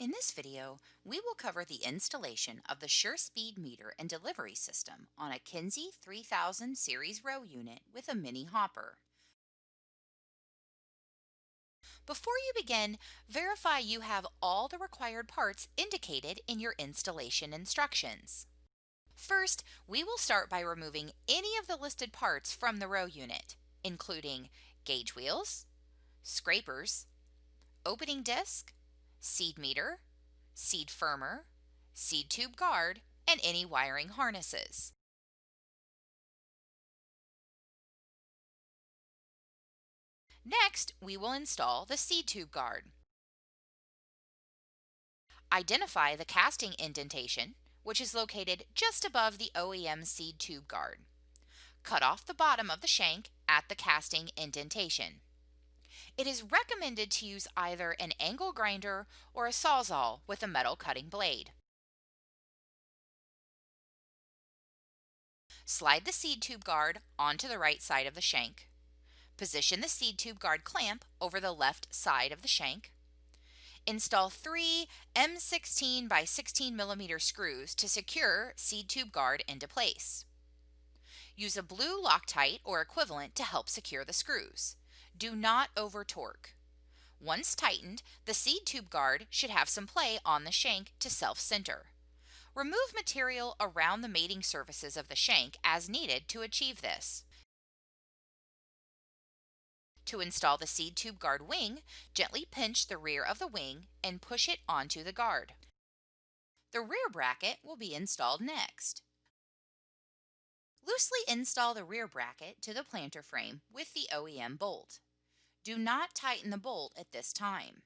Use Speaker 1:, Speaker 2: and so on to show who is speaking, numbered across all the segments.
Speaker 1: In this video, we will cover the installation of the SureSpeed meter and delivery system on a Kinze 3000 series row unit with a mini hopper. Before you begin, verify you have all the required parts indicated in your installation instructions. First, we will start by removing any of the listed parts from the row unit, including gauge wheels, scrapers, opening disc, seed meter, seed firmer, seed tube guard, and any wiring harnesses. Next, we will install the seed tube guard. Identify the casting indentation, which is located just above the OEM seed tube guard. Cut off the bottom of the shank at the casting indentation. It is recommended to use either an angle grinder or a sawzall with a metal cutting blade. Slide the seed tube guard onto the right side of the shank. Position the seed tube guard clamp over the left side of the shank. Install 3 M16 by 16 millimeter screws to secure seed tube guard into place. Use a blue Loctite or equivalent to help secure the screws. Do not over torque. Once tightened, the seed tube guard should have some play on the shank to self-center. Remove material around the mating surfaces of the shank as needed to achieve this. To install the seed tube guard wing, gently pinch the rear of the wing and push it onto the guard. The rear bracket will be installed next. Loosely install the rear bracket to the planter frame with the OEM bolt. Do not tighten the bolt at this time.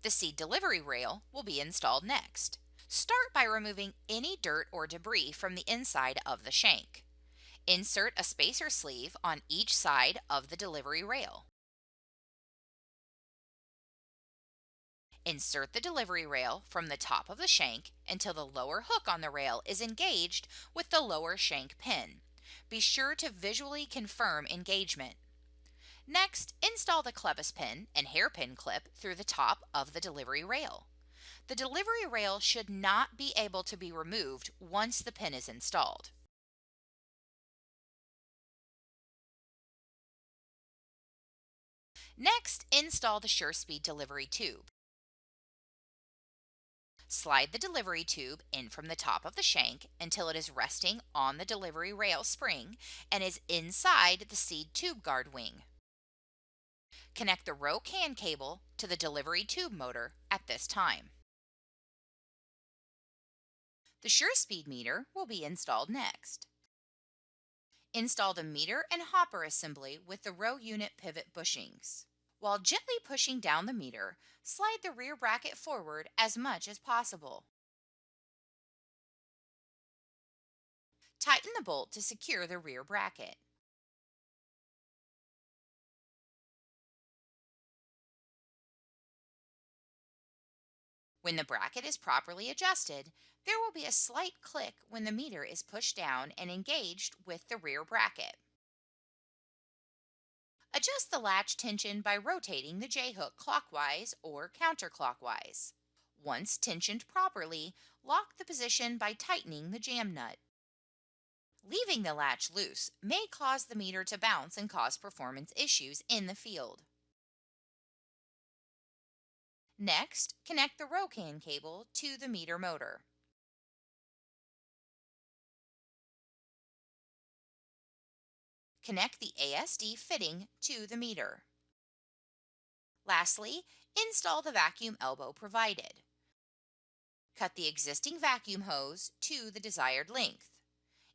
Speaker 1: The seed delivery rail will be installed next. Start by removing any dirt or debris from the inside of the shank. Insert a spacer sleeve on each side of the delivery rail. Insert the delivery rail from the top of the shank until the lower hook on the rail is engaged with the lower shank pin. Be sure to visually confirm engagement. Next, install the clevis pin and hairpin clip through the top of the delivery rail. The delivery rail should not be able to be removed once the pin is installed. Next, install the SureSpeed delivery tube. Slide the delivery tube in from the top of the shank until it is resting on the delivery rail spring and is inside the seed tube guard wing. Connect the row can cable to the delivery tube motor at this time. The SureSpeed meter will be installed next. Install the meter and hopper assembly with the row unit pivot bushings. While gently pushing down the meter, slide the rear bracket forward as much as possible. Tighten the bolt to secure the rear bracket. When the bracket is properly adjusted, there will be a slight click when the meter is pushed down and engaged with the rear bracket. Adjust the latch tension by rotating the J-hook clockwise or counterclockwise. Once tensioned properly, lock the position by tightening the jam nut. Leaving the latch loose may cause the meter to bounce and cause performance issues in the field. Next, connect the row can cable to the meter motor. Connect the ASD fitting to the meter. Lastly, install the vacuum elbow provided. Cut the existing vacuum hose to the desired length.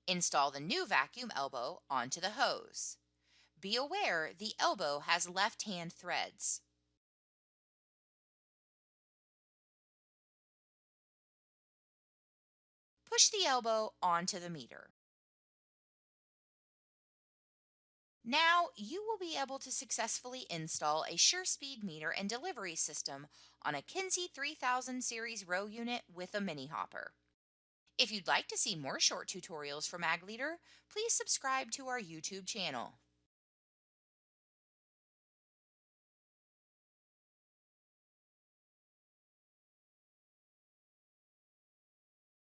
Speaker 1: Install the new vacuum elbow onto the hose. Be aware the elbow has left-hand threads. Push the elbow onto the meter. Now you will be able to successfully install a SureSpeed meter and delivery system on a Kinze 3000 series row unit with a mini hopper. If you'd like to see more short tutorials from Ag Leader, please subscribe to our YouTube channel.